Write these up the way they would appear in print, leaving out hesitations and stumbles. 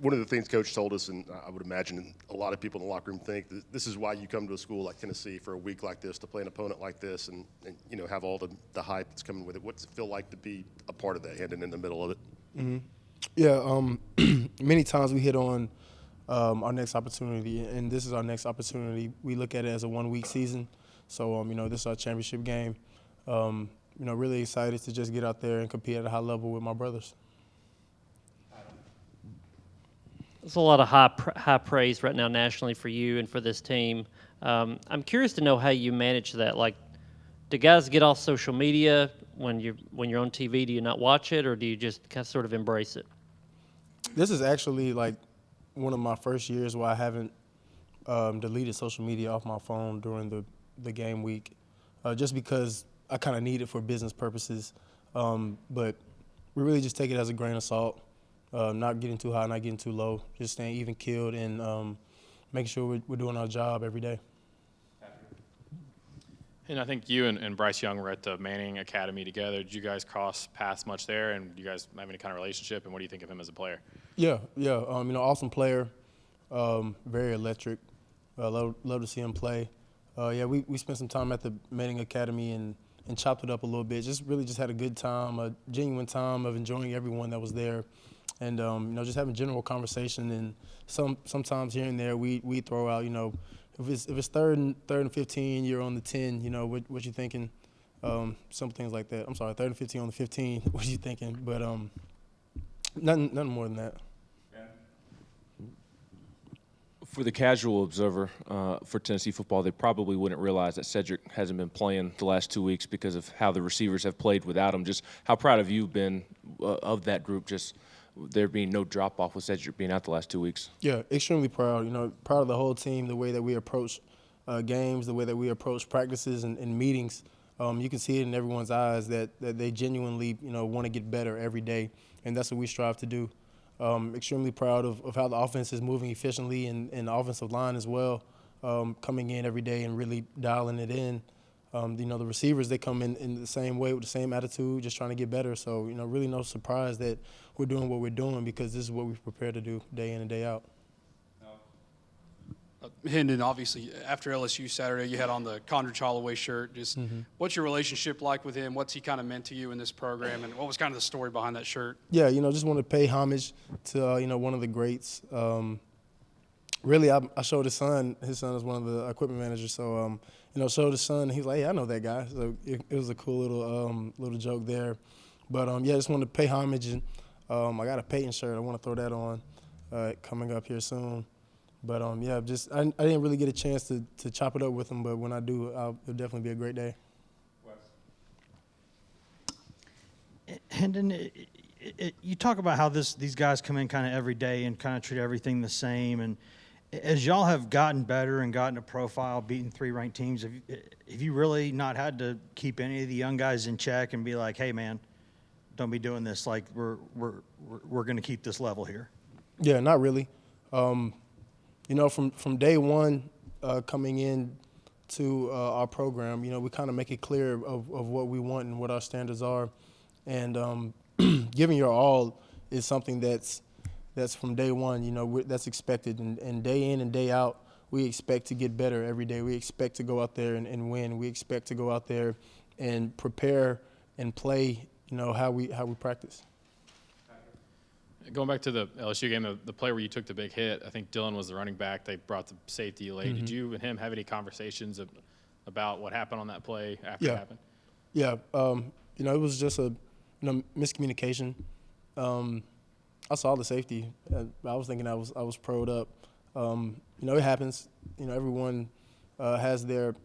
one of the things Coach told us, and I would imagine a lot of people in the locker room think that this is why you come to a school like Tennessee for a week like this to play an opponent like this, and have all the hype that's coming with it. What's it feel like to be a part of that, Hendon, in the middle of it? Mm-hmm. Yeah, many times we hit on our next opportunity, and this is our next opportunity. We look at it as a 1-week season, so this is our championship game. Really excited to just get out there and compete at a high level with my brothers. There's a lot of high praise right now nationally for you and for this team. I'm curious to know how you manage that. Like, do guys get off social media when you're on TV? Do you not watch it, or do you just kind of sort of embrace it? This is actually like one of my first years where I haven't deleted social media off my phone during the game week, just because I kind of need it for business purposes. But we really just take it as a grain of salt. Not getting too high, not getting too low, just staying even keeled and making sure we're doing our job every day. And I think you and Bryce Young were at the Manning Academy together. Did you guys cross paths much there, and do you guys have any kind of relationship, and what do you think of him as a player? Yeah. Awesome player, very electric. Love to see him play. We spent some time at the Manning Academy and chopped it up a little bit. Just had a good time, a genuine time of enjoying everyone that was there. And just having general conversation, and sometimes here and there we throw out, if it's third and 15, you're on the 10, what you thinking? Some things like that. I'm sorry, 3rd and 15 on the 15. What you thinking? But nothing more than that. For the casual observer for Tennessee football, they probably wouldn't realize that Cedric hasn't been playing the last 2 weeks because of how the receivers have played without him. Just how proud have you been of that group? Just there being no drop-off with Cedric being out the last 2 weeks. Yeah, extremely proud. Proud of the whole team, the way that we approach games, the way that we approach practices and meetings. You can see it in everyone's eyes that they genuinely, want to get better every day, and that's what we strive to do. Extremely proud of how the offense is moving efficiently and the offensive line as well, coming in every day and really dialing it in. The receivers, they come in the same way with the same attitude, just trying to get better. So, really no surprise that we're doing what we're doing because this is what we've prepared to do day in and day out. Hendon, obviously, after LSU Saturday, you had on the Holloway shirt. What's your relationship like with him? What's he kind of meant to you in this program, and what was kind of the story behind that shirt? Yeah, just want to pay homage to, one of the greats. Really, I showed his son. His son is one of the equipment managers. So, showed his son. He was like, "Hey, I know that guy." So it was a cool little joke there. But just wanted to pay homage, and I got a Peyton shirt. I want to throw that on coming up here soon. But I didn't really get a chance to chop it up with him. But when I do, it'll definitely be a great day. Hendon, you talk about how these guys come in kind of every day and kind of treat everything the same. And as y'all have gotten better and gotten a profile, beating 3 ranked teams, have you really not had to keep any of the young guys in check and be like, "Hey, man, don't be doing this. Like we're going to keep this level here"? Yeah, not really. From day one coming in to our program, we kind of make it clear of what we want and what our standards are. And giving your all is something that's from day one, that's expected. And day in and day out, we expect to get better every day. We expect to go out there and win. We expect to go out there and prepare and play, how we practice. Going back to the LSU game, the play where you took the big hit, I think Dylan was the running back. They brought the safety late. Mm-hmm. Did you and him have any conversations about what happened on that play after it happened? Yeah. It was just a miscommunication. I saw the safety. I was thinking I was pro'd up. It happens. Everyone has their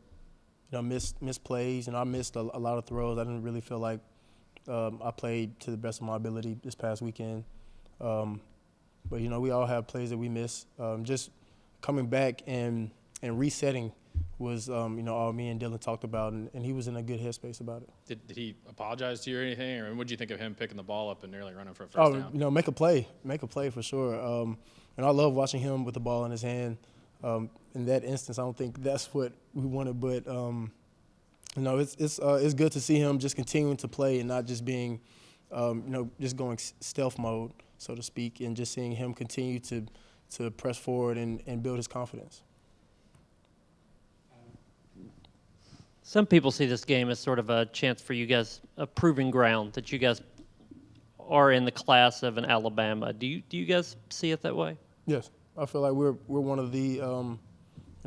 missed plays, and I missed a lot of throws. I didn't really feel like I played to the best of my ability this past weekend. But we all have plays that we miss. Just coming back and resetting was all me and Dylan talked about, and he was in a good headspace about it. Did he apologize to you or anything, or what did you think of him picking the ball up and nearly running for a first down? Make a play for sure. And I love watching him with the ball in his hand. In that instance, I don't think that's what we wanted, but it's good to see him just continuing to play and not just being, just going stealth mode. so to speak, and just seeing him continue to press forward and build his confidence. Some people see this game as sort of a chance for you guys, a proving ground that you guys are in the class of an Alabama. Do you guys see it that way? Yes, I feel like we're one of the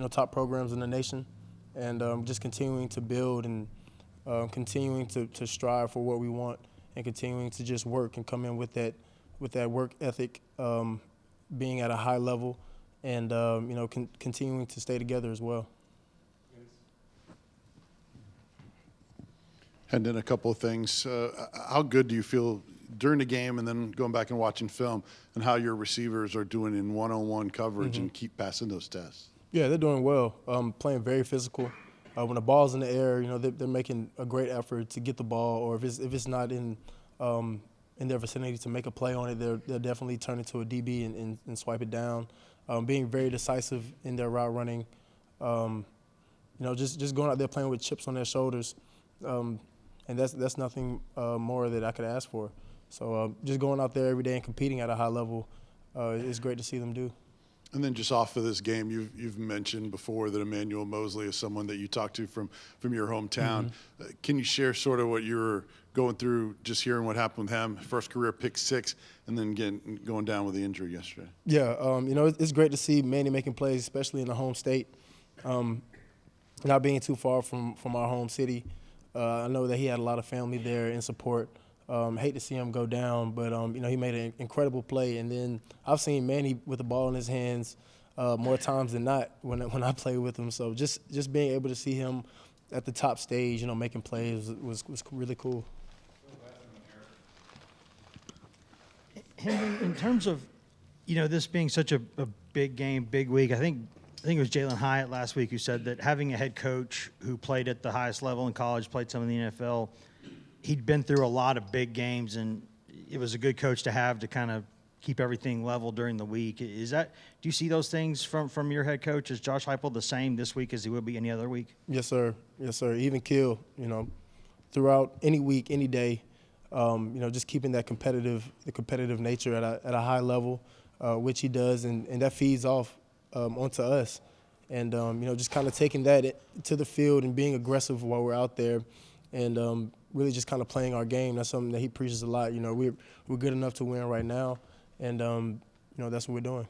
top programs in the nation, and just continuing to build and continuing to strive for what we want, and continuing to just work and come in with that work ethic, being at a high level, and continuing to stay together as well. And then a couple of things. How good do you feel during the game and then going back and watching film, and how your receivers are doing in one-on-one coverage and keep passing those tests? Yeah, they're doing well. Playing very physical. When the ball's in the air, they're making a great effort to get the ball, or if it's not in their vicinity to make a play on it, they'll definitely turn it to a DB and swipe it down. Being very decisive in their route running. Just going out there playing with chips on their shoulders. And that's nothing more that I could ask for. So just going out there every day and competing at a high level is great to see them do. And then just off of this game, you've mentioned before that Emmanuel Mosley is someone that you talked to from your hometown. Can you share sort of what you're going through, just hearing what happened with him, first career pick 6, and then going down with the injury yesterday? Yeah, it's great to see Manny making plays, especially in the home state, not being too far from our home city. I know that he had a lot of family there in support. Hate to see him go down, but he made an incredible play. And then I've seen Manny with the ball in his hands more times than not when I play with him. So just being able to see him at the top stage, making plays was really cool. In terms of, this being such a big game, big week, I think it was Jalen Hyatt last week who said that having a head coach who played at the highest level in college, played some in the NFL, he'd been through a lot of big games, and it was a good coach to have to kind of keep everything level during the week. Do you see those things from your head coach? Is Josh Heifel the same this week as he will be any other week? Yes, sir. Yes, sir. Even Kill, throughout any week, any day, just keeping the competitive nature at a high level, which he does, and that feeds off onto us. And, just kind of taking that to the field and being aggressive while we're out there, and really just kind of playing our game. That's something that he preaches a lot. We're good enough to win right now, and, that's what we're doing.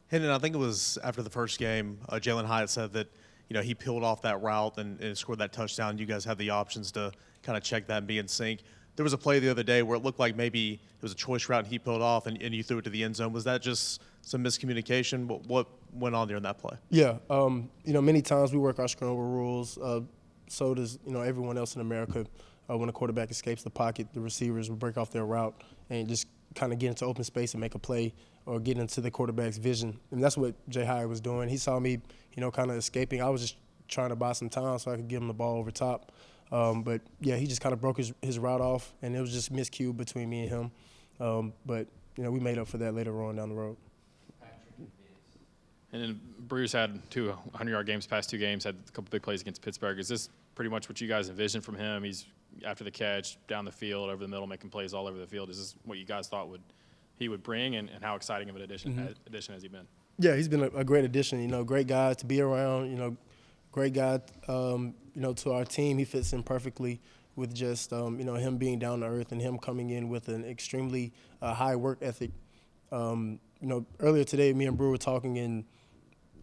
Hendon, I think it was after the first game, Jalen Hyatt said that, he peeled off that route and scored that touchdown. You guys had the options to kind of check that and be in sync. There was a play the other day where it looked like maybe it was a choice route and he peeled off and you threw it to the end zone. Was that just some miscommunication? What went on there in that play? Yeah, many times we work our scramble rules. So does everyone else in America. When a quarterback escapes the pocket, the receivers will break off their route and just kind of get into open space and make a play or get into the quarterback's vision. And that's what Jay Hyatt was doing. He saw me, kind of escaping. I was just trying to buy some time so I could give him the ball over top. But, yeah, he just kind of broke his route off, and it was just miscued between me and him. But, we made up for that later on down the road. And then Bruce had 2 100-yard games past 2 games, had a couple big plays against Pittsburgh. Is this pretty much what you guys envisioned from him? He's after the catch, down the field, over the middle, making plays all over the field. Is this what you guys thought he would bring, and how exciting of an addition has he been? Yeah, he's been a great addition. Great guy to be around. Great guy, to our team. He fits in perfectly with just, him being down to earth and him coming in with an extremely high work ethic. Earlier today, me and Brew were talking, and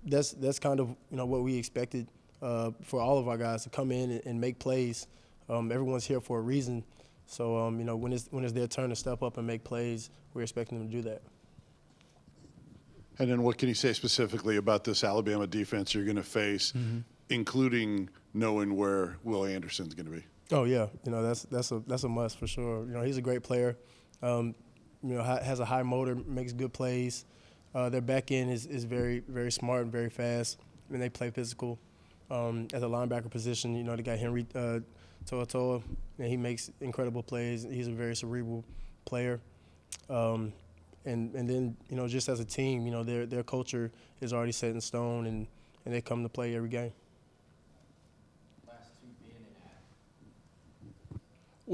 that's kind of, what we expected for all of our guys to come in and make plays. Everyone's here for a reason. So, when it's their turn to step up and make plays, we're expecting them to do that. And then what can you say specifically about this Alabama defense you're going to face, including knowing where Will Anderson's going to be? Oh yeah, that's a must for sure. He's a great player. Has a high motor, makes good plays. Their back end is very, very smart and very fast, and they play physical. At the linebacker position, the guy Henry Toa, and he makes incredible plays. He's a very cerebral player. And then, just as a team, their culture is already set in stone, and they come to play every game.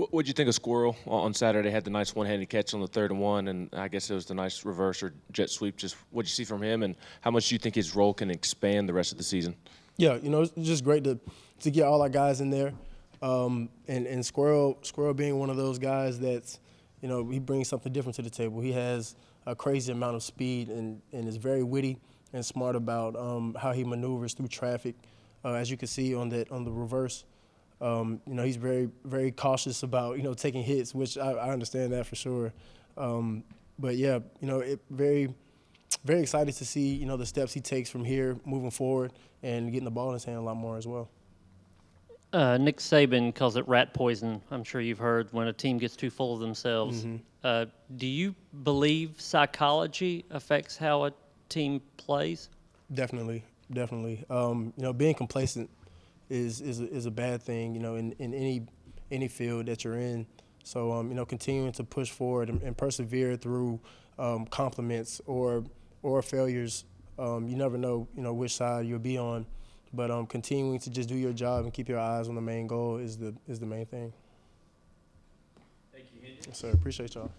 What'd you think of Squirrel on Saturday? Had the nice one-handed catch on the 3rd and 1, and I guess it was the nice reverse or jet sweep. Just what'd you see from him, and how much do you think his role can expand the rest of the season? Yeah, it's just great to get all our guys in there, and Squirrel being one of those guys that's, he brings something different to the table. He has a crazy amount of speed and is very witty and smart about how he maneuvers through traffic. As you can see on the reverse, he's very, very cautious about, taking hits, which I understand that for sure. But yeah, very, very excited to see, the steps he takes from here moving forward and getting the ball in his hand a lot more as well. Nick Saban calls it rat poison. I'm sure you've heard when a team gets too full of themselves. Mm-hmm. Do you believe psychology affects how a team plays? Definitely. Being complacent is a bad thing, in any field that you're in. So, continuing to push forward and persevere through compliments or failures. You never know, which side you'll be on. But continuing to just do your job and keep your eyes on the main goal is the main thing. Thank you, Hendon. Yes, sir. Appreciate y'all.